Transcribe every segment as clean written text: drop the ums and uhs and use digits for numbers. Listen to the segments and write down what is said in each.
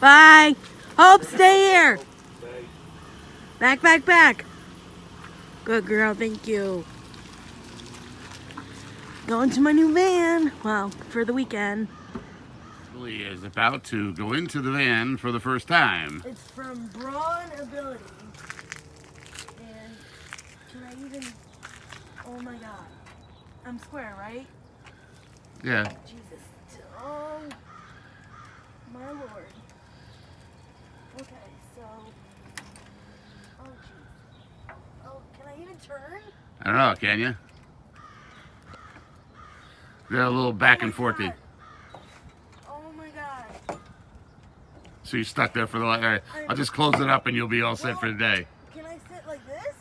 Bye. Hope, stay here. Back, back, back. Good girl, thank you. Going to my new van. Well, for the weekend. Julie is about to go into the van for the first time. It's from Brawn Ability. And can I even... Oh my god. I'm square, right? Yeah. Jesus. Oh, my lord. Okay, so... Oh, jeez. Oh, can I even turn? I don't know, can you? They're a little back and forthy. Oh my god. So you're stuck there for the... All right, I'll just close it up and you'll be all set for the day. Can I sit like this?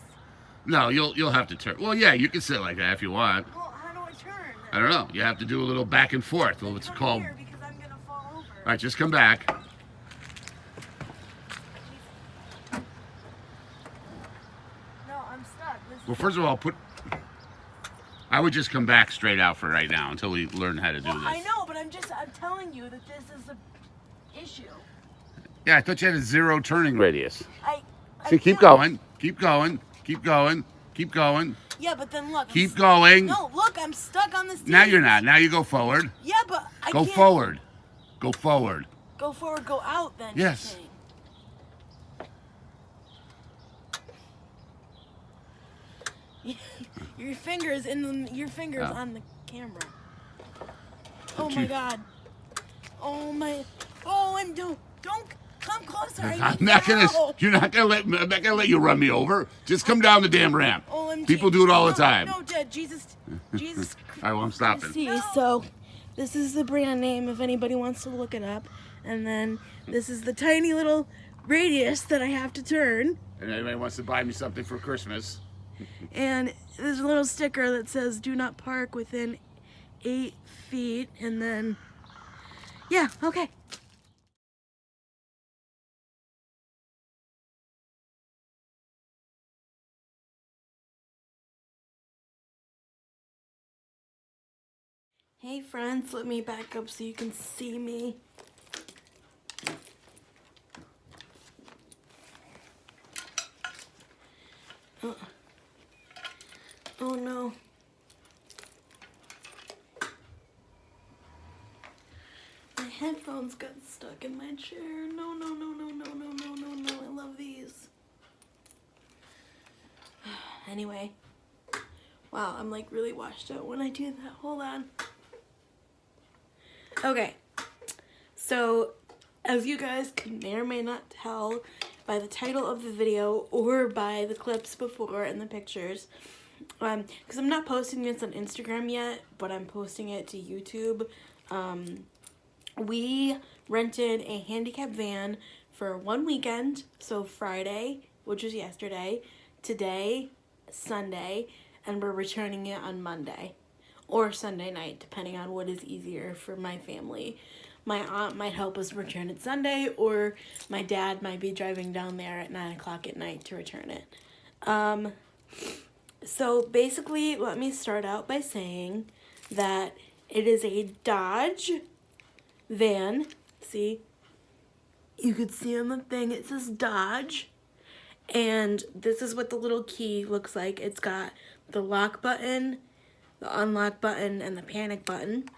No, you'll have to turn. Well, yeah, you can sit like that if you want. Well, how do I turn? I don't know. You have to do a little back and forth. Well, it's called... Here because I'm gonna fall over. All right, just come back. No, I'm stuck. Well, first of all, I would just come back straight out for right now until we learn how to do this. I know, but I'm telling you that this is the issue. Yeah, I thought you had a 0 turning radius. I See, keep going. Keep going. Keep going. Keep going. Yeah, but then look. Keep going. No, look, I'm stuck on this stage. Now you're not. Now you go forward. Yeah, but I go can't. forward. Go forward. Go forward, go out then. Yes. Your fingers on the camera. Oh my god. Oh my. Oh, and don't come closer. I'm not gonna. You're not gonna let. I'm not gonna let you run me over. Just come down the damn ramp. OMG. People do it all the time. No, Dad, Jesus. All right, well, I'm stopping. See, so this is the brand name if anybody wants to look it up, and then this is the tiny little radius that I have to turn. And anybody wants to buy me something for Christmas. And there's a little sticker that says "Do not park within 8 feet," and then yeah, okay. Hey friends, let me back up so you can see me. Oh no. My headphones got stuck in my chair. No, no, no, no, no, no, no, no, no. I love these. Anyway. Wow, I'm like really washed out when I do that. Hold on. Okay. So, as you guys may or may not tell by the title of the video or by the clips before and the pictures, because I'm not posting this on Instagram yet, but I'm posting it to YouTube. We rented a handicapped van for one weekend, so Friday, which was yesterday, today, Sunday, and we're returning it on Monday or Sunday night, depending on what is easier for my family. My aunt might help us return it Sunday, or my dad might be driving down there at 9 o'clock at night to return it. So basically, let me start out by saying that it is a Dodge van. See? You could see on the thing, it says Dodge. And this is what the little key looks like. It's got the lock button, the unlock button, and the panic button.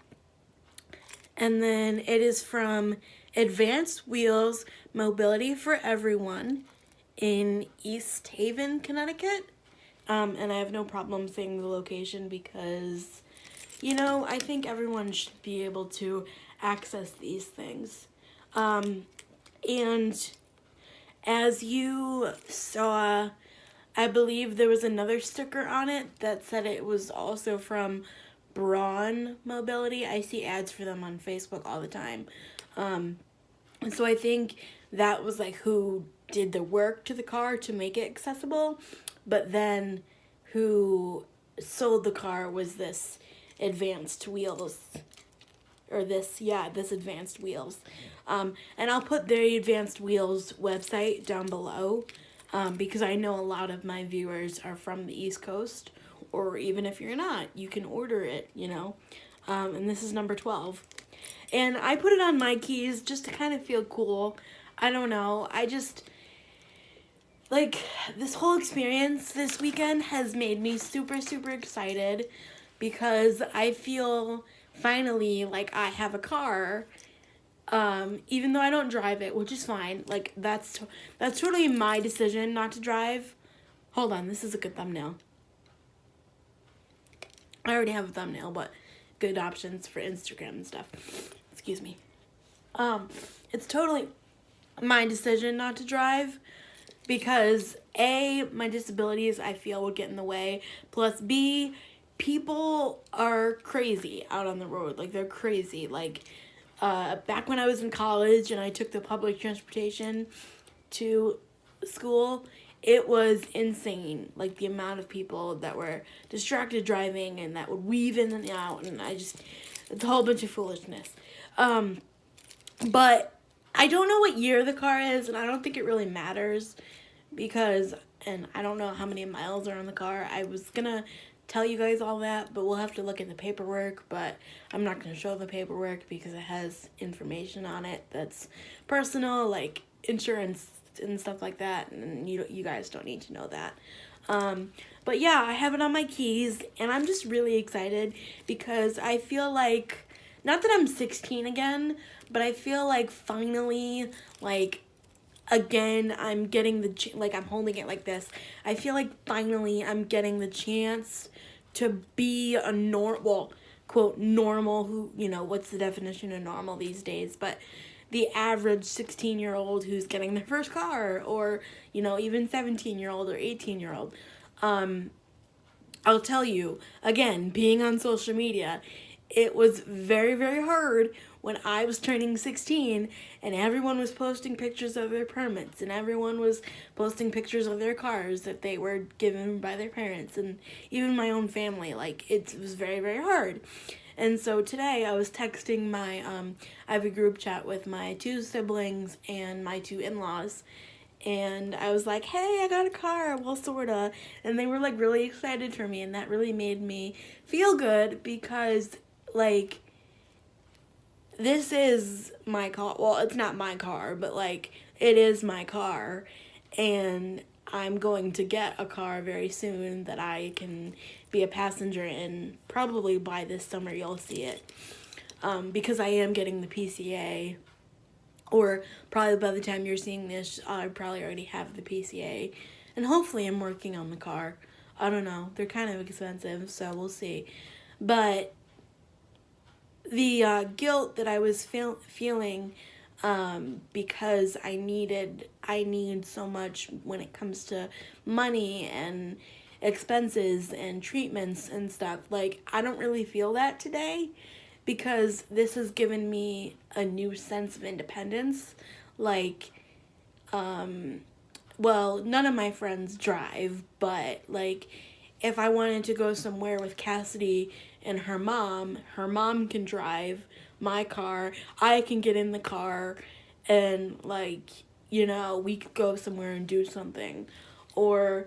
And then it is from Advanced Wheels Mobility for Everyone in East Haven, Connecticut. And I have no problem saying the location because, you know, I think everyone should be able to access these things. And as you saw, I believe there was another sticker on it that said it was also from Brawn Mobility. I see ads for them on Facebook all the time. So I think that was like who did the work to the car to make it accessible, but then who sold the car was this Advanced Wheels, or this Advanced Wheels. And I'll put the Advanced Wheels website down below, because I know a lot of my viewers are from the East Coast, or even if you're not, you can order it, you know. And this is number 12. And I put it on my keys just to kind of feel cool. I don't know. I just, like, this whole experience this weekend has made me super, super excited because I feel finally like I have a car. Even though I don't drive it, which is fine. Like, that's totally my decision not to drive. Hold on, this is a good thumbnail. I already have a thumbnail, but good options for Instagram and stuff. Excuse me. It's totally my decision not to drive because A, my disabilities I feel would get in the way, plus B, people are crazy out on the road. Like, they're crazy. Like, back when I was in college and I took the public transportation to school, it was insane. Like, the amount of people that were distracted driving and that would weave in and out, and it's a whole bunch of foolishness. But I don't know what year the car is, and I don't think it really matters because, and I don't know how many miles are on the car. I was gonna tell you guys all that, but we'll have to look at the paperwork, but I'm not going to show the paperwork because it has information on it that's personal, like insurance and stuff like that, and you guys don't need to know that. But yeah, I have it on my keys, and I'm just really excited because I feel like, not that I'm 16 again, but I feel like finally, like, again, I'm getting I'm holding it like this. I feel like finally I'm getting the chance to be a quote, normal, who, what's the definition of normal these days, but the average 16-year-old who's getting their first car, or, even 17-year-old or 18-year-old. I'll tell you, again, being on social media, it was very, very hard when I was turning 16 and everyone was posting pictures of their permits and everyone was posting pictures of their cars that they were given by their parents, and even my own family. Like, it was very, very hard. And so today I was texting I have a group chat with my 2 siblings and my 2 in-laws, and I was like, hey, I got a car, well, sorta. And they were, like, really excited for me, and that really made me feel good because, like, this is my car. Well, it's not my car, but, like, it is my car, and I'm going to get a car very soon that I can be a passenger in. Probably by this summer you'll see it, because I am getting the PCA, or probably by the time you're seeing this, I probably already have the PCA, and hopefully I'm working on the car. I don't know. They're kind of expensive, so we'll see. But the guilt that I was feeling because I need so much when it comes to money and expenses and treatments and stuff. Like, I don't really feel that today because this has given me a new sense of independence. Like, well, none of my friends drive, but, like, if I wanted to go somewhere with Cassidy and her mom can drive my car. I can get in the car and, like, we could go somewhere and do something. Or,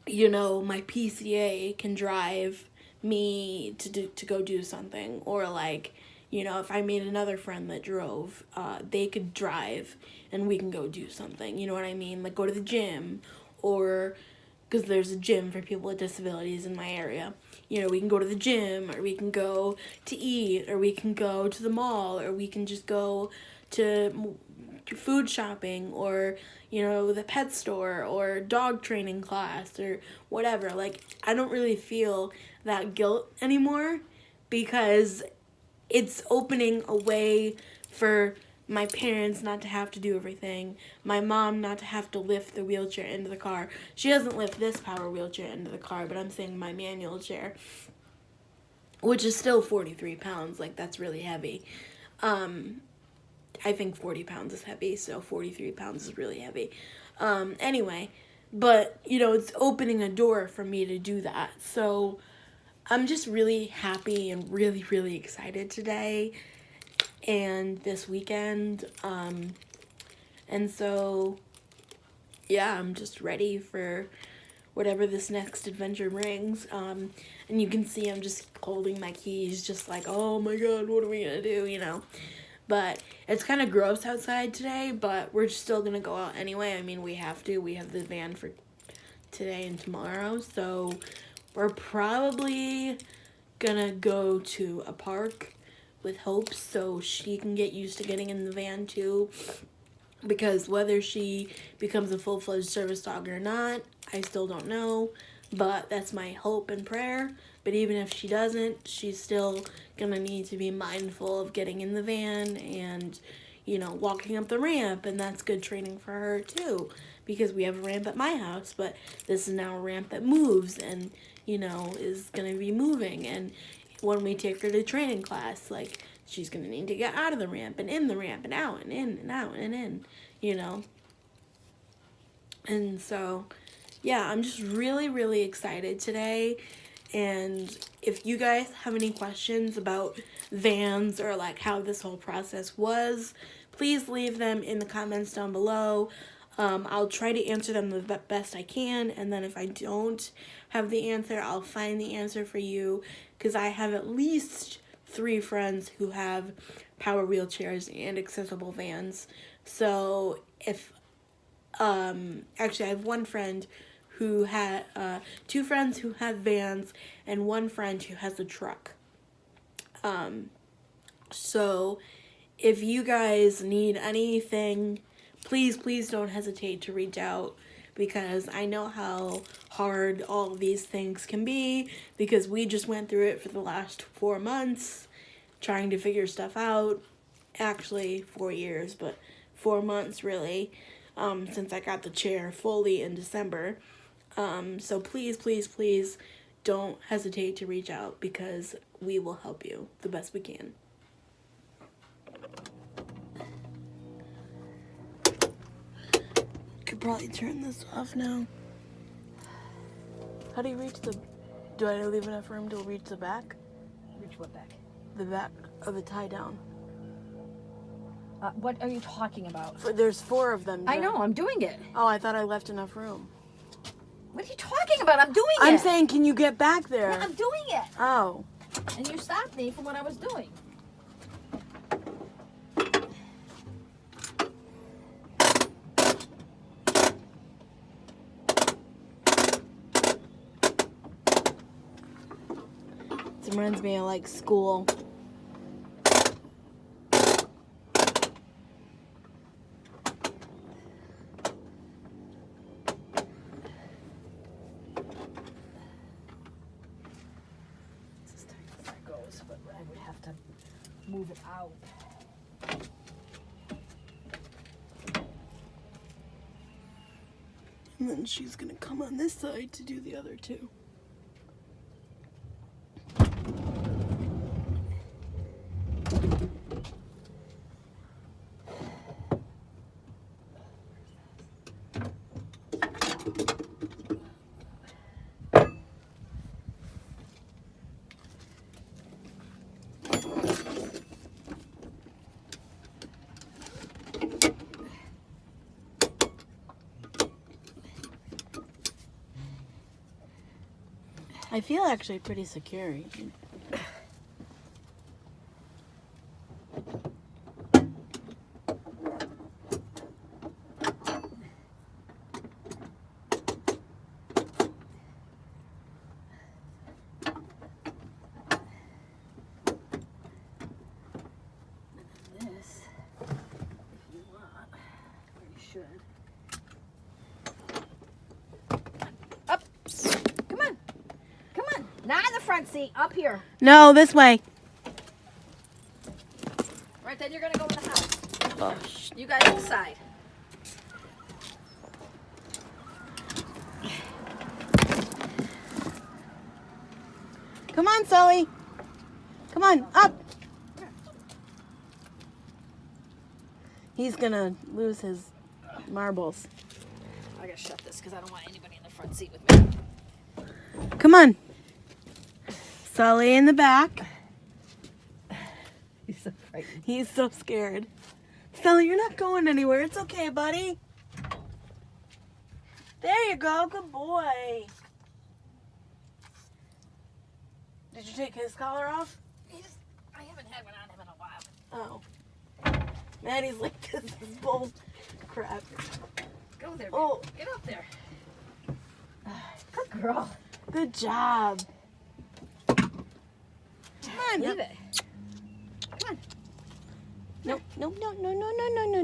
my PCA can drive me to go do something. Or, like, if I made another friend that drove, they could drive and we can go do something. You know what I mean? Like, go to the gym, or because there's a gym for people with disabilities in my area. We can go to the gym, or we can go to eat, or we can go to the mall, or we can just go to food shopping, or, the pet store, or dog training class, or whatever. Like, I don't really feel that guilt anymore because it's opening a way for my parents not to have to do everything, my mom not to have to lift the wheelchair into the car. She doesn't lift this power wheelchair into the car, but I'm saying my manual chair, which is still 43 pounds. Like, that's really heavy. I think 40 pounds is heavy, so 43 pounds is really heavy. Anyway, but, it's opening a door for me to do that. So I'm just really happy and really, really excited today and this weekend, and so, yeah, I'm just ready for whatever this next adventure brings. And you can see I'm just holding my keys, just like, oh my god, what are we gonna do, you know? But it's kind of gross outside today, but we're still gonna go out anyway. I mean, we have to. We have the van for today and tomorrow, so we're probably gonna go to a park with Hope so she can get used to getting in the van too, because whether she becomes a full-fledged service dog or not, I still don't know, but that's my hope and prayer. But even if she doesn't, she's still gonna need to be mindful of getting in the van and, you know, walking up the ramp, and that's good training for her too, because we have a ramp at my house, but this is now a ramp that moves and, you know, is gonna be moving. And when we take her to training class, like, she's gonna need to get out of the ramp and in the ramp and out and in and out and in, you know. And so, yeah, I'm just really, really excited today. And if you guys have any questions about vans or like how this whole process was, please leave them in the comments down below. I'll try to answer them the best I can, and then if I don't have the answer, I'll find the answer for you, because I have at least 3 friends who have power wheelchairs and accessible vans. So if actually I have one friend who had 2 friends who have vans and 1 friend who has a truck. So if you guys need anything, please don't hesitate to reach out, because I know how hard all of these things can be, because we just went through it for the last 4 months trying to figure stuff out. Actually 4 years, but 4 months really, since I got the chair fully in December. So please don't hesitate to reach out, because we will help you the best we can. Could probably turn this off now. How do you reach the... Do I leave enough room to reach the back? Reach what back? The back of the tie down. What are you talking about? There's 4 of them. I know, I'm doing it. Oh, I thought I left enough room. What are you talking about? I'm doing it. I'm saying, can you get back there? Yeah, I'm doing it. Oh. And you stopped me from what I was doing. It reminds me of like school. It's as tight as that goes, but I would have to move it out. And then she's gonna come on this side to do the other 2. I feel actually pretty secure. This, if you want, or you should. Up. Come on. Come on. Not in the front seat. Up here. No, this way. Right then you're going to go in the house. Oh, You guys decide. come on, Sully. Come on, up. He's gonna lose his marbles. I gotta shut this because I don't want anybody in the front seat with me. Come on. Sully in the back. He's so frightened. He's so scared. Sully, you're not going anywhere. It's okay, buddy. There you go. Good boy. Did you take his collar off? I haven't had one on him in a while. Oh. Maddie's like, this is bull crap. Go there. Oh. Get up there. Good girl. Good job. Come on. Leave it. Come on.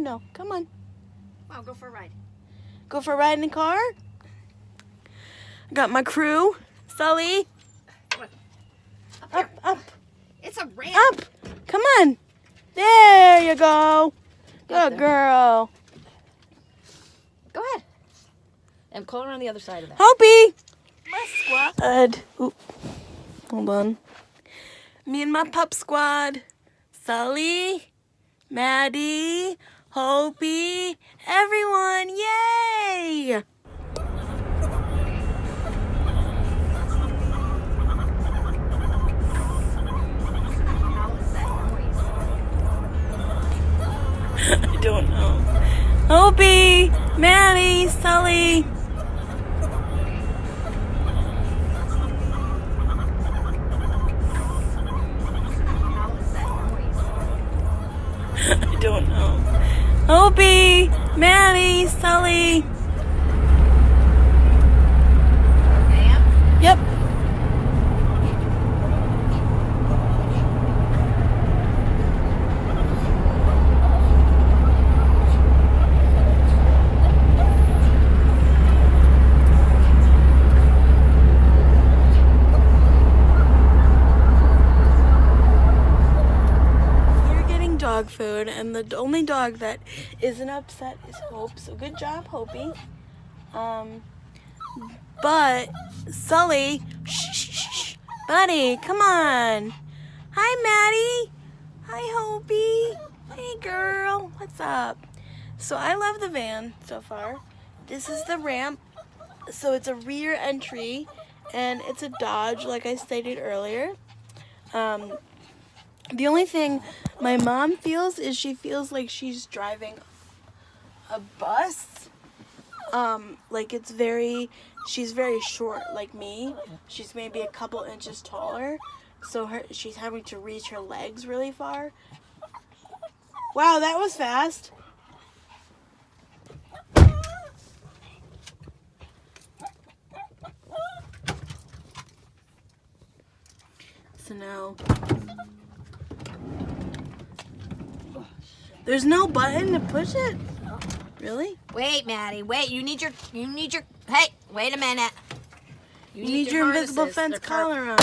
No. Come on. Wow, go for a ride. Go for a ride in the car. I got my crew. Sully. Come on. Up. It's a ramp. Up. Come on. There you go. Up Good there. girl. Go ahead. And call her on the other side of that. Hopi. My squad. Oop. Hold on. Me and my pup squad. Sully, Maddie, Hopi, everyone. Yay! I don't know. Hopi, Maddie, Sully. I don't know. Hopi, Maddie, Sully. Yep. Dog food, and the only dog that isn't upset is Hope, so good job, Hopi. But Sully, shh, buddy, come on. Hi, Maddie. Hi, Hopi. Hey, girl, what's up? So I love the van so far. This is the ramp, so it's a rear entry, and it's a Dodge, like I stated earlier. The only thing my mom feels is she feels like she's driving a bus. Like she's very short like me. She's maybe a couple inches taller. So she's having to reach her legs really far. Wow, that was fast. So now there's no button to push it? Really? Wait, Maddie. Wait. You need your. Hey, wait a minute. You need your invisible fence collar on.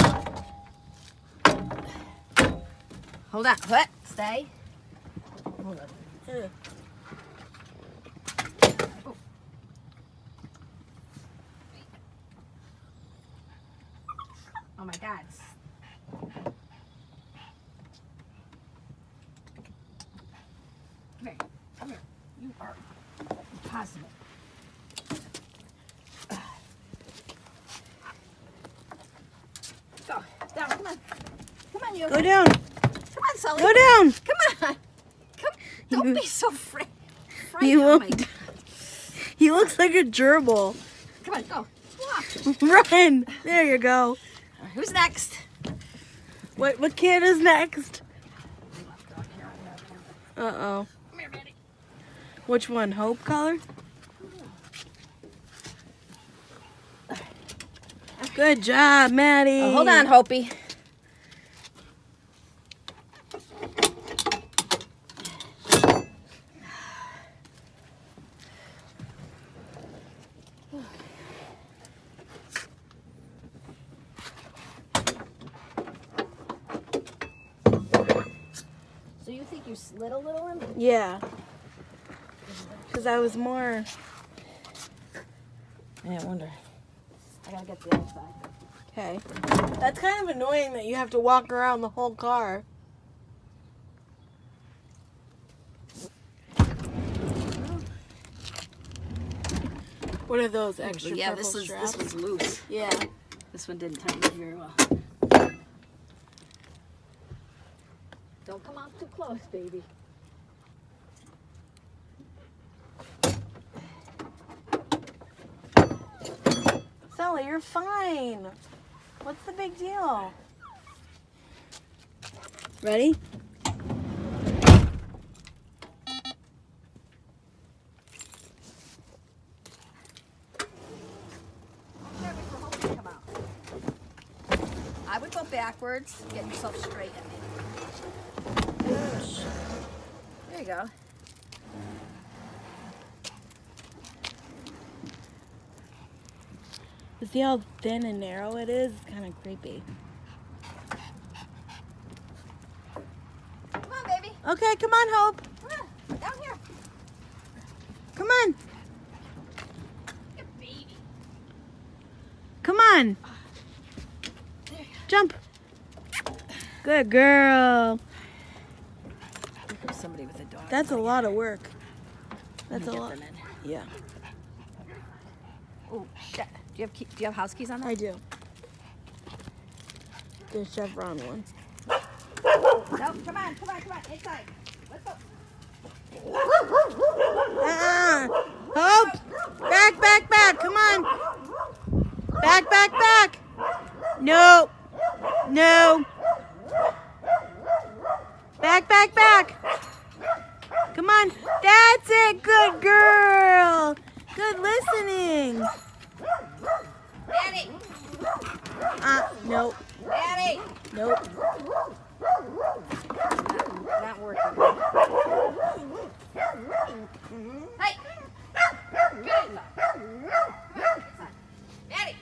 Hold on. What? Stay. Hold on. Ugh. Oh my God. Come here. You are impossible. Go. Down. Come on. Come on, you. Go down. Come on, Sully. Go down. Come on. Come. Don't be so frightened. You Oh my won't. God. He looks like a gerbil. Come on, go. Walk. Run. There you go. Who's next? What kid is next? Uh-oh. Come here, Maddie. Which one? Hope collar? Good job, Maddie. Oh, hold on, Hopi. So you think you slid a little in? Yeah. Because I was more... Yeah, I wonder. I gotta get the other side. Okay. That's kind of annoying that you have to walk around the whole car. What are those extra Yeah, purple straps? this was loose. Yeah. This one didn't tighten up very well. Don't come out too close, baby. Daniela, you're fine. What's the big deal? Ready? I would go backwards, get yourself straight in me. There you go. See how thin and narrow it is? It's kind of creepy. Come on, baby. Okay, come on, Hope. Come on. Down here. Come on. Good baby. Come on. Jump. Good girl. Here comes somebody with a dog. That's a lot of work. That's a Get lot. them in. Yeah, Oh, shit. Do you have house keys on that? I do. The chevron one. No, come on. Inside. Let's go. Hope! Back. Come on. Back. No. Back. Come on. That's it. Good girl. Good listening. Daddy. Nope. Daddy. Nope. Not working. Hey. Good inside. Daddy.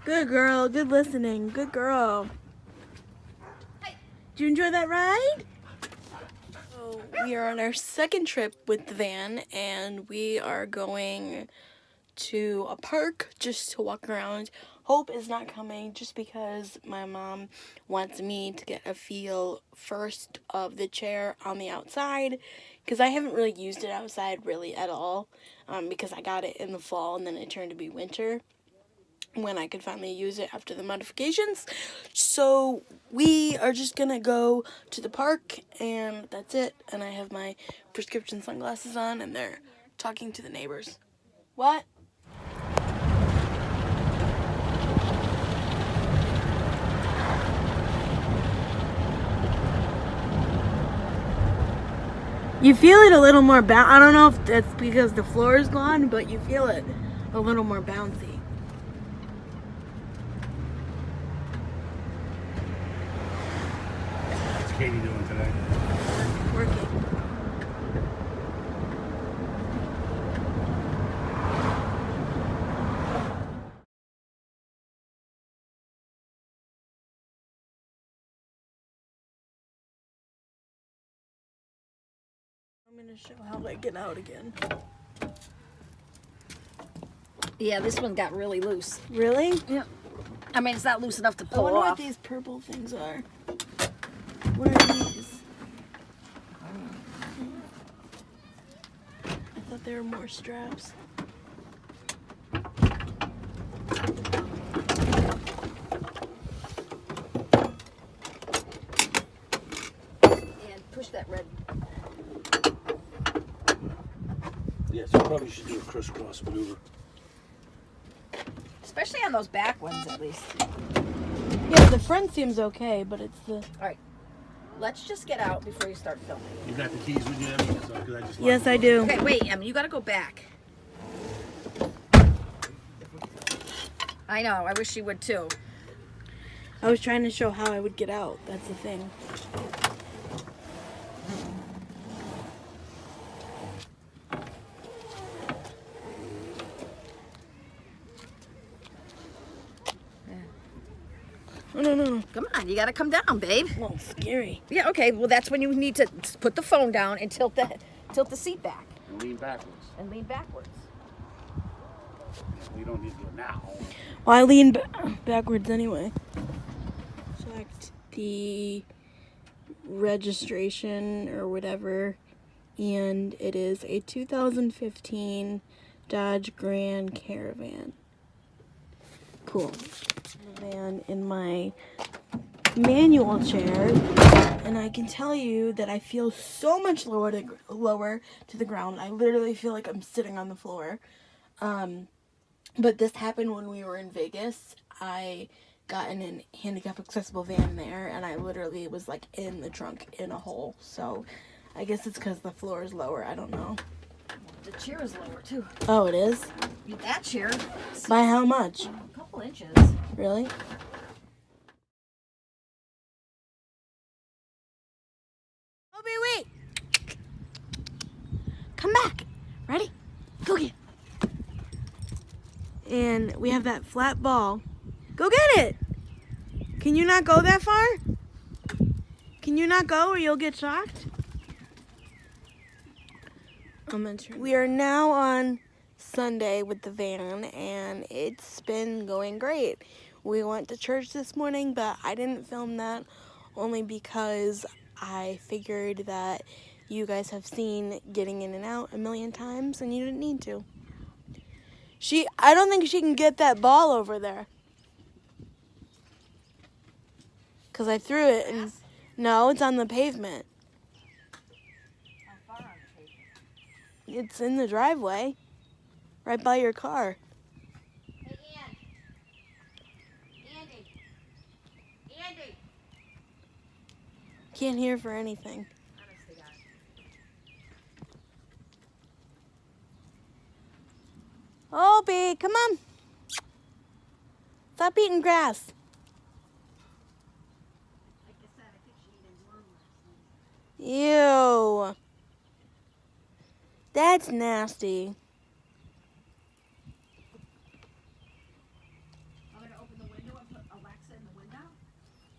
Good girl. Good listening. Good girl. Hey. Did you enjoy that ride? So we are on our second trip with the van, and we are going to a park just to walk around. Hope is not coming just because my mom wants me to get a feel first of the chair on the outside, because I haven't really used it outside really at all, because I got it in the fall and then it turned to be winter when I could finally use it after the modifications. So we are just gonna go to the park, and that's it. And I have my prescription sunglasses on, and they're talking to the neighbors. What? You feel it a little more I don't know if that's because the floor is gone, but you feel it a little more bouncy. What's Katie doing today? Working. I'm gonna show how I get out again. Yeah, this one got really loose. Really? Yeah. I mean, it's not loose enough to I pull wonder what off. these purple things are. What are these? I thought they were more straps. And push that red. Yes, you probably should do a crisscross maneuver. Especially on those back ones, at least. Yeah, the front seems okay, but it's the... All right. Let's just get out before you start filming. You got the keys with you, Emmy? So, 'cause I just Yes, I do. Okay, wait, Em, you gotta go back. I know, I wish you would too. I was trying to show how I would get out. That's the thing. Oh, no. Come on, you gotta come down, babe. Well, it's scary. Yeah, okay, well that's when you need to put the phone down and tilt the seat back. And lean backwards. And lean backwards. We don't need to do it now. Well, I lean backwards anyway. Checked the registration or whatever, and it is a 2015 Dodge Grand Caravan. Cool. The van in my manual chair, and I can tell you that I feel so much lower to the ground. I literally feel like I'm sitting on the floor. But this happened when we were in Vegas. I got in a handicap accessible van there, and I literally was like in the trunk in a hole. So I guess it's because the floor is lower. I don't know. The chair is lower too. Oh, it is? That chair, By how much? a couple inches. Really? Obi, wait! Come back! Ready? Go get it! And we have that flat ball. Go get it! Can you not go that far? Can you not go or you'll get shocked? We are now on Sunday with the van, and it's been going great. We went to church this morning, but I didn't film that only because I figured that you guys have seen getting in and out a million times and you didn't need to. I don't think she can get that ball over there. Because I threw it and no, it's on the pavement. How far on the pavement? It's in the driveway, right by your car. Hey, Andy. Can't hear for anything. Honest to God. Obie, come on. Stop eating grass. Like I said, I think she ate a worm last night. Ew. That's nasty. I'm going to open the window and put Alexa in the window,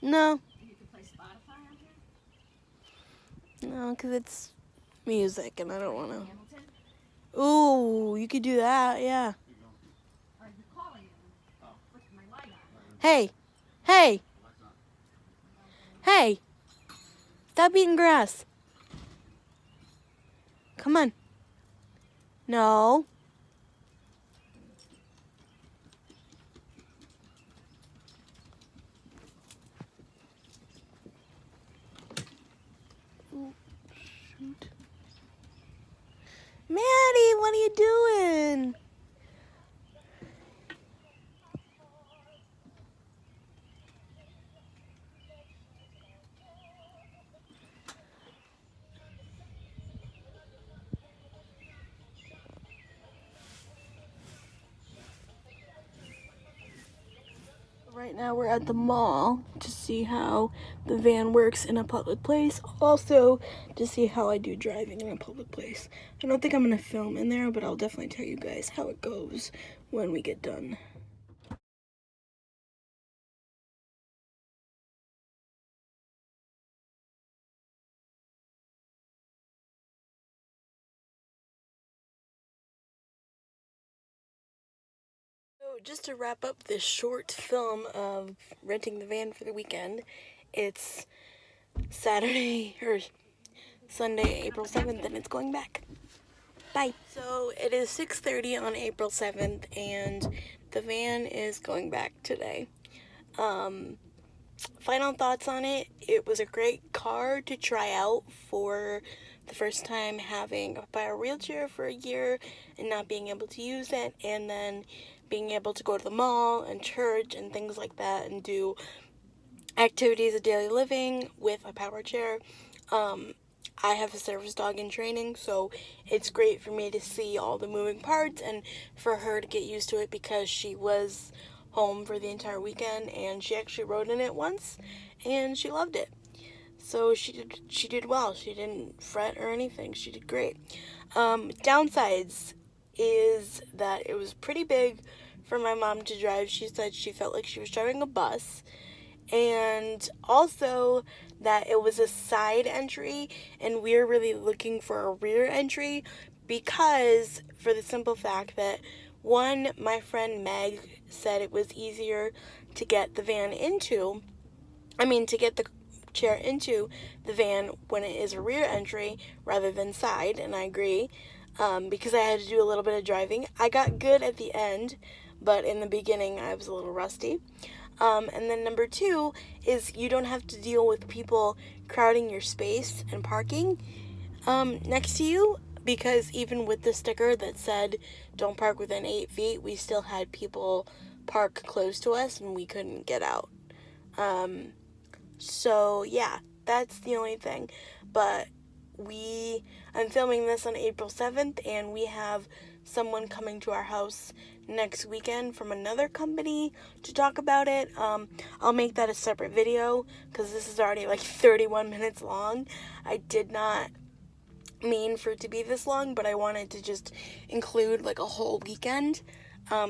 No, and you can play Spotify on here. no, because it's music and I don't want to. Hamilton? Ooh, you could do that, yeah. Are you calling it? Put my light on. Hey, hey, hey. Stop eating grass. Come on. No. Oh, shoot. Maddie, what are you doing? Right now we're at the mall to see how the van works in a public place. Also to see how I do driving in a public place. I don't think I'm going to film in there, but I'll definitely tell you guys how it goes when we get done. So just to wrap up this short film of renting the van for the weekend, it's Saturday or Sunday, April 7th, and it's going back. Bye. So it is 6:30 on April 7th, and the van is going back today. Final thoughts on it. It was a great car to try out for the first time having a power wheelchair for a year and not being able to use it, and then being able to go to the mall and church and things like that and do activities of daily living with a power chair. I have a service dog in training, so it's great for me to see all the moving parts and for her to get used to it because she was home for the entire weekend and she actually rode in it once and she loved it. So she did well. She didn't fret or anything. She did great. Downsides is that it was pretty big for my mom to drive. She said she felt like she was driving a bus. And also that it was a side entry and we're really looking for a rear entry because for the simple fact that one, my friend Meg said it was easier to get the chair into the van when it is a rear entry rather than side, and I agree, because I had to do a little bit of driving. I got good at the end, but in the beginning I was a little rusty. And then number 2 is you don't have to deal with people crowding your space and parking next to you, because even with the sticker that said don't park within 8 feet, we still had people park close to us and we couldn't get out. So yeah, that's the only thing. But I'm filming this on April 7th, and we have someone coming to our house next weekend from another company to talk about it. I'll make that a separate video because this is already like 31 minutes long. I did not mean for it to be this long, but I wanted to just include like a whole weekend.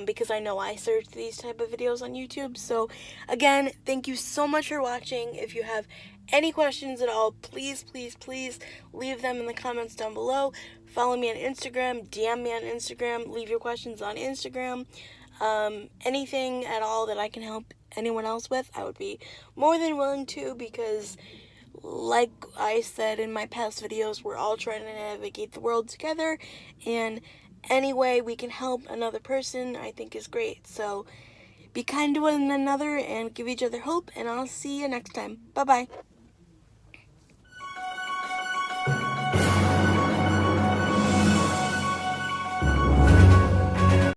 Because I know I search these type of videos on YouTube. So again, thank you so much for watching. If you have any questions at all, please leave them in the comments down below. Follow me on Instagram, DM me on Instagram, leave your questions on Instagram. Anything at all that I can help anyone else with, I would be more than willing to, because like I said in my past videos, we're all trying to navigate the world together, and any way we can help another person, I think, is great. So be kind to one another and give each other hope, and I'll see you next time. Bye-bye.